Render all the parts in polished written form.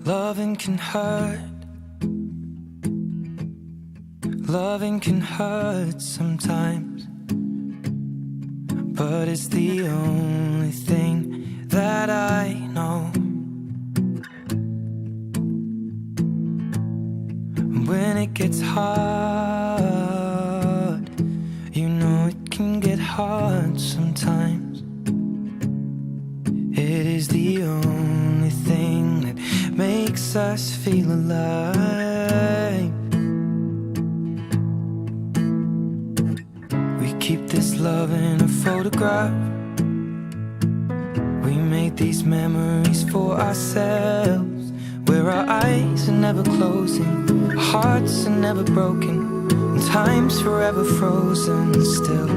Loving can hurt. Loving can hurt sometimes, but it's the only thing that I know. When it gets hard, you know it can get hard sometimes. It is the only thing that makes us feel alive. We keep this love in a photograph. We made these memories for ourselves, where our eyes are never closing, hearts are never broken, and time's forever frozen still.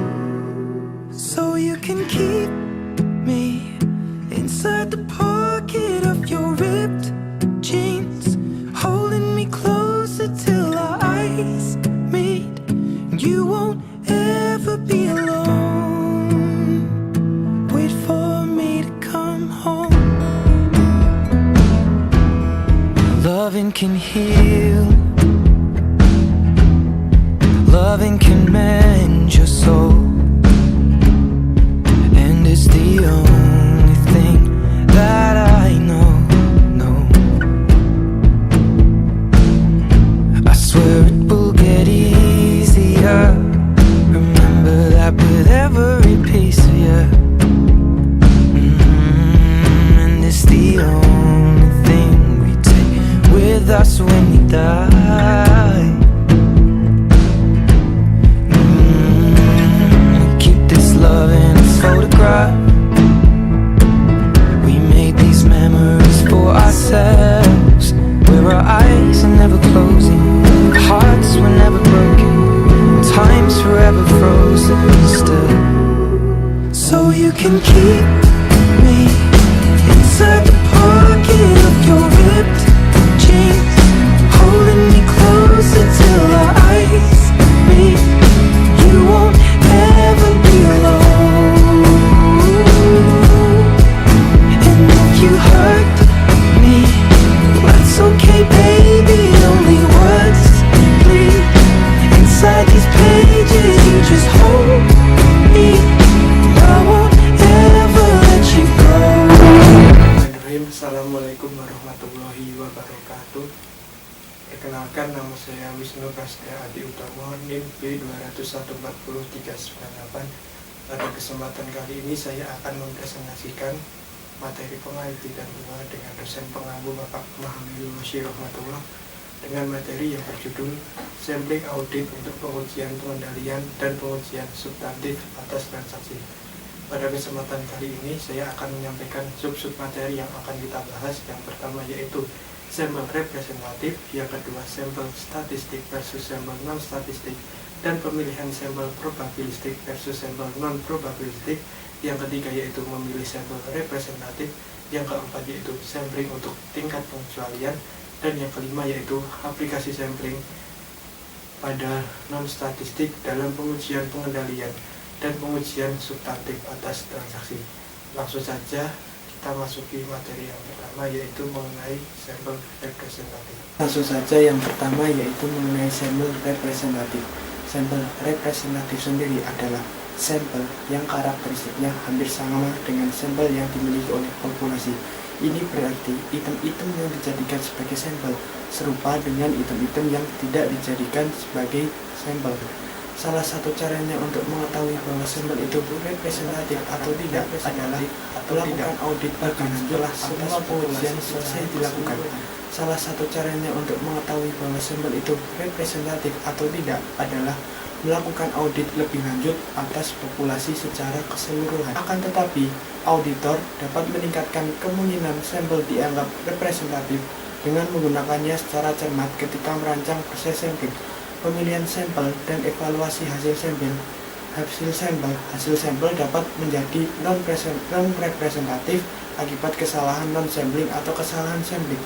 So you can keep me inside the pocket of your ripped jeans, holding me closer till our eyes meet. You won't ever be alone. Wait for me to come home. Loving can heal. Loving can mend your soul, and it's the only thing that I know. I swear it will get easier. Remember that with every piece of you. And it's the only thing we take with us when we die. We keep this love in a photograph. We made these memories for ourselves, where our eyes are never closing, hearts were never broken, time's forever frozen still. So you can keep me inside the pocket of your ripped jeans, holding me closer till our eyes meet. You won't ever be alone. And if you hurt me, that's okay, baby. Only words bleed inside these pages. You just hold me. I won't ever let you go. Assalamualaikum warahmatullahi wabarakatuh. Perkenalkan, nama saya WISNU UTOMO, NIM B2140398. Pada kesempatan kali ini saya akan mempresentasikan materi pengauditian 2 dengan dosen pengampu Bapak Muhammad Rahmatullah, dengan materi yang berjudul Sampling Audit untuk Pengujian Pengendalian dan Pengujian Substantif atas Transaksi. Pada kesempatan kali ini saya akan menyampaikan sub-sub materi yang akan kita bahas. Yang pertama yaitu sampel representatif, yang kedua sampel statistik versus sampel non-statistik, dan pemilihan sampel probabilistik versus sampel non-probabilistik. Yang ketiga yaitu memilih sampel representatif, yang keempat yaitu sampling untuk tingkat pengecualian, dan yang kelima yaitu aplikasi sampling pada non-statistik dalam pengujian pengendalian dan pengujian substantif atas transaksi. Langsung saja kita masuki materi yang pertama, yaitu mengenai sampel representatif. Sampel representatif. Sampel representatif sendiri adalah sampel yang karakteristiknya hampir sama dengan sampel yang dimiliki oleh populasi. Ini berarti item-item yang dijadikan sebagai sampel serupa dengan item-item yang tidak dijadikan sebagai sampel. Salah satu caranya untuk mengetahui bahwa sampel itu representatif atau tidak adalah melakukan audit bahkan setelah semua pengujian selesai dilakukan. Salah satu caranya untuk mengetahui bahwa sampel itu representatif atau tidak adalah melakukan audit lebih lanjut atas populasi secara keseluruhan. Akan tetapi, auditor dapat meningkatkan kemungkinan sampel dianggap representatif dengan menggunakannya secara cermat ketika merancang proses sampling, pemilihan sampel, dan evaluasi hasil sampel. Hasil sampel dapat menjadi non-representatif akibat kesalahan non-sampling atau kesalahan sampling.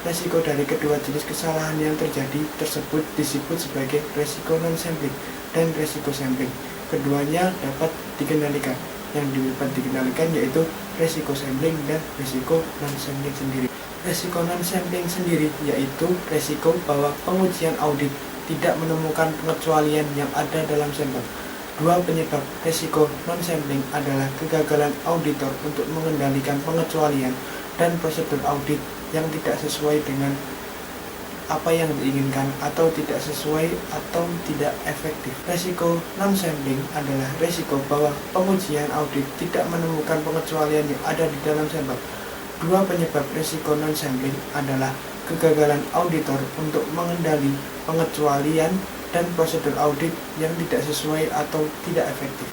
Resiko dari kedua jenis kesalahan yang terjadi tersebut disebut sebagai resiko non-sampling dan resiko sampling. Keduanya dapat dikendalikan. Yang dapat dikendalikan yaitu resiko sampling dan resiko non-sampling sendiri. Resiko non-sampling sendiri yaitu resiko bahwa pengujian audit tidak menemukan pengecualian yang ada dalam sampel. Dua penyebab resiko non-sampling adalah kegagalan auditor untuk mengendalikan pengecualian dan prosedur audit yang tidak sesuai dengan apa yang diinginkan atau tidak sesuai atau tidak efektif. Resiko non-sampling adalah resiko bahwa pengujian audit tidak menemukan pengecualian yang ada di dalam sampel. Dua penyebab resiko non-sampling adalah kegagalan auditor untuk mengendali pengecualian dan prosedur audit yang tidak sesuai atau tidak efektif.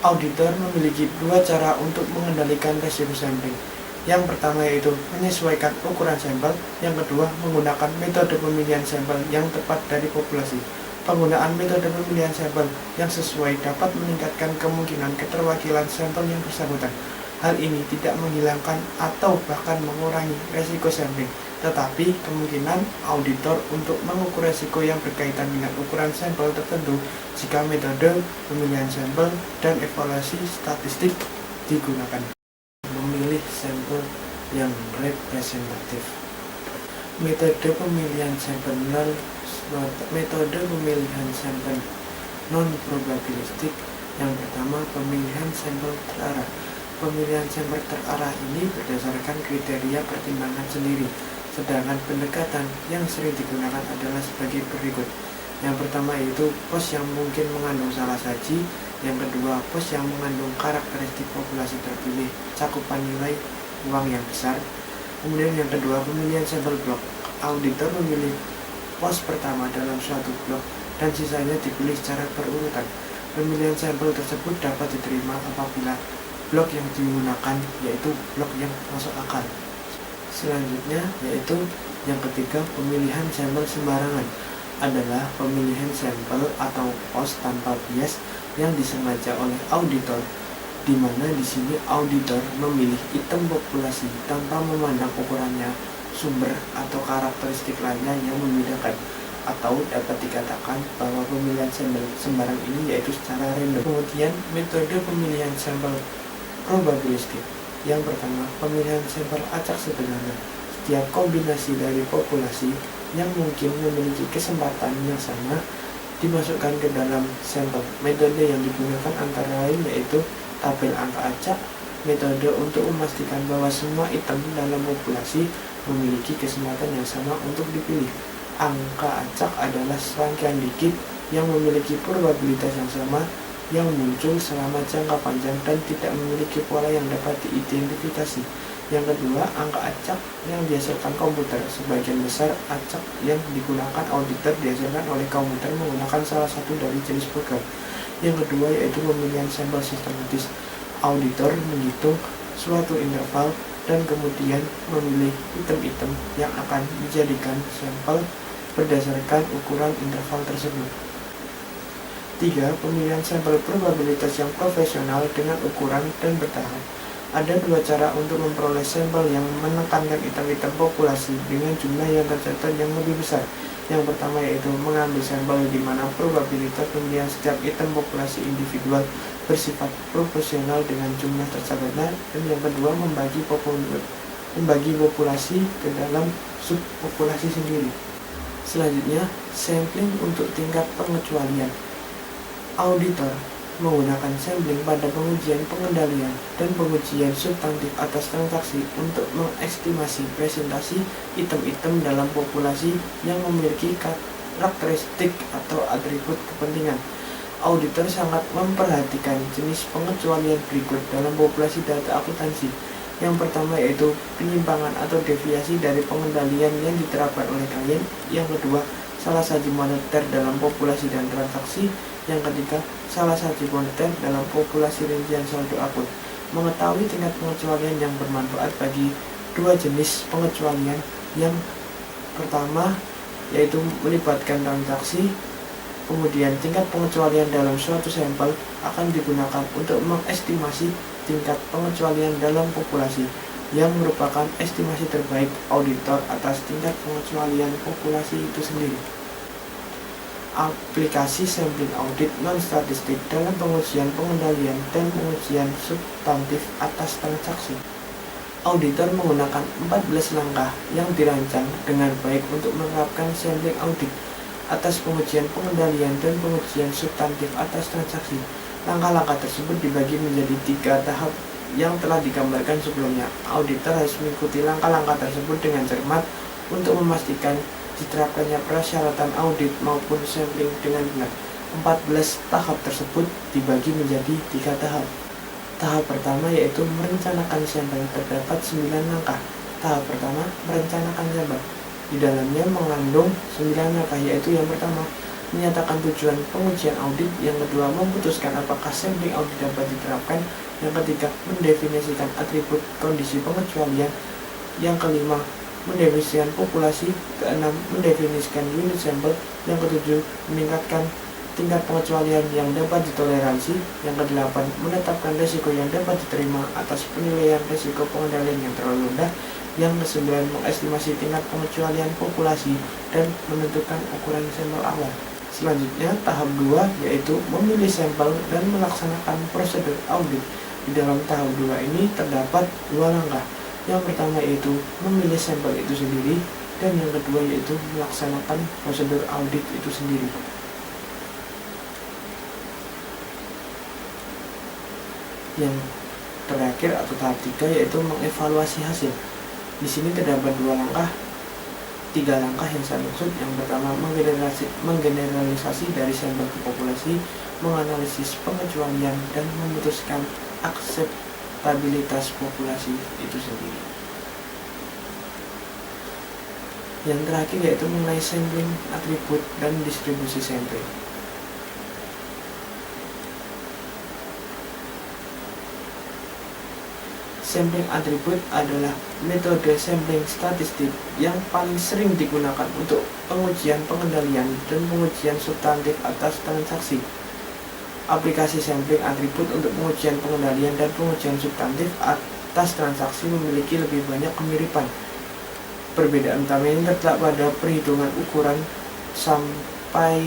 Auditor memiliki dua cara untuk mengendalikan resiko sampling. Yang pertama yaitu menyesuaikan ukuran sampel, yang kedua menggunakan metode pemilihan sampel yang tepat dari populasi. Penggunaan metode pemilihan sampel yang sesuai dapat meningkatkan kemungkinan keterwakilan sampel yang bersangkutan. Hal ini tidak menghilangkan atau bahkan mengurangi resiko sampling, tetapi kemungkinan auditor untuk mengukur resiko yang berkaitan dengan ukuran sampel tertentu jika metode pemilihan sampel dan evaluasi statistik digunakan. Memilih sampel yang representatif. Metode pemilihan sampel non probabilistik. Yang pertama, pemilihan sampel terarah. Pemilihan sampel terarah ini berdasarkan kriteria pertimbangan sendiri, sedangkan pendekatan yang sering digunakan adalah sebagai berikut. Yang pertama yaitu pos yang mungkin mengandung salah saji. Yang kedua, pos yang mengandung karakteristik populasi terpilih, cakupan nilai uang yang besar. Kemudian yang kedua, pemilihan sampel blok. Auditor memilih pos pertama dalam suatu blok dan sisanya dipilih secara berurutan. Pemilihan sampel tersebut dapat diterima apabila blok yang digunakan yaitu blok yang masuk akal. Selanjutnya yaitu yang ketiga, pemilihan sampel sembarangan adalah pemilihan sampel atau pos tanpa bias yang disengaja oleh auditor, di mana di sini auditor memilih item populasi tanpa memandang ukurannya, sumber atau karakteristik lainnya yang membedakan, atau dapat dikatakan bahwa pemilihan sampel sembarang ini yaitu secara random. Kemudian metode pemilihan sampel probabilistik. Yang pertama, pemilihan sampel acak sebenarnya. Setiap kombinasi dari populasi yang mungkin memiliki kesempatan yang sama dimasukkan ke dalam sampel. Metode yang digunakan antara lain yaitu tabel angka acak, metode untuk memastikan bahwa semua item dalam populasi memiliki kesempatan yang sama untuk dipilih. Angka acak adalah serangkaian digit yang memiliki probabilitas yang sama yang muncul selama jangka panjang dan tidak memiliki pola yang dapat diidentifikasi. Yang kedua, angka acak yang dihasilkan komputer. Sebagian besar acak yang digunakan auditor dihasilkan oleh komputer menggunakan salah satu dari jenis program. Yang kedua yaitu pemilihan sampel sistematis. Auditor menghitung suatu interval dan kemudian memilih item-item yang akan dijadikan sampel berdasarkan ukuran interval tersebut. 3. Pemilihan sampel probabilitas yang profesional dengan ukuran dan bertahap. Ada dua cara untuk memperoleh sampel yang menekankan item-item populasi dengan jumlah yang tercatat yang lebih besar. Yang pertama yaitu mengambil sampel di mana probabilitas pemilihan setiap item populasi individual bersifat proporsional dengan jumlah tercatatnya, dan yang kedua membagi populasi ke dalam subpopulasi sendiri. Selanjutnya, sampling untuk tingkat pengecualian. Auditor menggunakan sampling pada pengujian pengendalian dan pengujian substantif atas transaksi untuk mengestimasi presentasi item-item dalam populasi yang memiliki karakteristik atau atribut kepentingan. Auditor sangat memperhatikan jenis pengecualian berikut dalam populasi data akuntansi. Yang pertama yaitu penyimpangan atau deviasi dari pengendalian yang diterapkan oleh klien. Yang kedua, salah saji moneter dalam populasi dan transaksi. Yang ketiga, salah saji moneter dalam populasi rincian saldo akun. Mengetahui tingkat pengecualian yang bermanfaat bagi dua jenis pengecualian. Yang pertama yaitu melibatkan transaksi. Kemudian tingkat pengecualian dalam suatu sampel akan digunakan untuk mengestimasi tingkat pengecualian dalam populasi, yang merupakan estimasi terbaik auditor atas tingkat pengecualian populasi itu sendiri. Aplikasi sampling audit non-statistik dalam pengujian pengendalian dan pengujian substantif atas transaksi. Auditor menggunakan 14 langkah yang dirancang dengan baik untuk menerapkan sampling audit atas pengujian pengendalian dan pengujian substantif atas transaksi. Langkah-langkah tersebut dibagi menjadi 3 tahap yang telah digambarkan sebelumnya. Auditor harus mengikuti langkah-langkah tersebut dengan cermat untuk memastikan diterapkannya persyaratan audit maupun sampling dengan benar. 14 tahap tersebut dibagi menjadi 3 tahap. Tahap pertama yaitu merencanakan sampel. Terdapat 9 langkah. Tahap pertama, merencanakan sampel. Di dalamnya mengandung 9 langkah, yaitu yang pertama, menyatakan tujuan pengujian audit. Yang kedua, memutuskan apakah sampling audit dapat diterapkan. Yang ketiga, mendefinisikan atribut kondisi pengecualian. Yang kelima, mendefinisikan populasi. Keenam, mendefinisikan unit sampel. Yang ketujuh, meningkatkan tingkat pengecualian yang dapat ditoleransi. Yang kedelapan, menetapkan risiko yang dapat diterima atas penilaian risiko pengendalian yang terlalu rendah. Yang kesembilan, mengestimasi tingkat pengecualian populasi dan menentukan ukuran sampel awal. Selanjutnya, tahap 2 yaitu memilih sampel dan melaksanakan prosedur audit. Di dalam tahap 2 ini terdapat 2 langkah. Yang pertama yaitu memilih sampel itu sendiri, dan yang kedua yaitu melaksanakan prosedur audit itu sendiri. Yang terakhir atau tahap 3 yaitu mengevaluasi hasil. Di sini terdapat 2 langkah, 3 langkah yang saya maksud. Yang pertama, menggeneralisasi dari sampel ke populasi, menganalisis pengecualian, dan memutuskan akseptabilitas populasi itu sendiri. Yang terakhir yaitu mengenai sampling atribut dan distribusi sampling. Sampling atribut adalah metode sampling statistik yang paling sering digunakan untuk pengujian pengendalian dan pengujian substantif atas transaksi. Aplikasi sampling atribut untuk pengujian pengendalian dan pengujian substantif atas transaksi memiliki lebih banyak kemiripan. Perbedaan utama ini terletak pada perhitungan ukuran sampai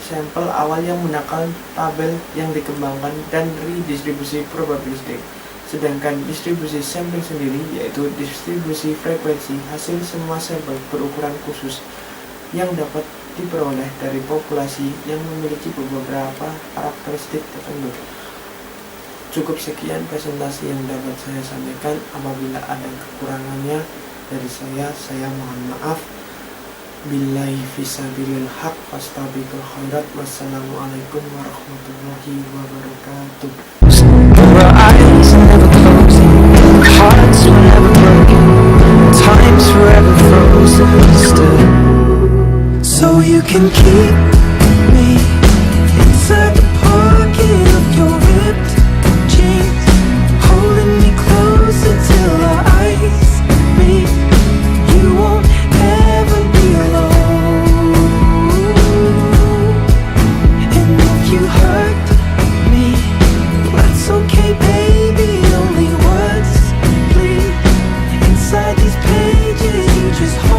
sampel awal yang menggunakan tabel yang dikembangkan dan redistribusi probabilistik. Sedangkan distribusi sampling sendiri yaitu distribusi frekuensi hasil semua sampel berukuran khusus yang dapat diperoleh dari populasi yang memiliki beberapa karakteristik tertentu. Cukup sekian presentasi yang dapat saya sampaikan. Apabila ada kekurangannya dari saya mohon maaf. Billahi fisabilil haq fastabiqul khairat. Wassalamualaikum warahmatullahi wabarakatuh. Our eyes are never closing, hearts were never broken, time's forever frozen still. So you can keep me inside the pocket of your ripped jeans, holding me closer till our eyes meet. You won't ever be alone, and if you hurt me, that's okay, baby, only words, please. Inside these pages, you just hold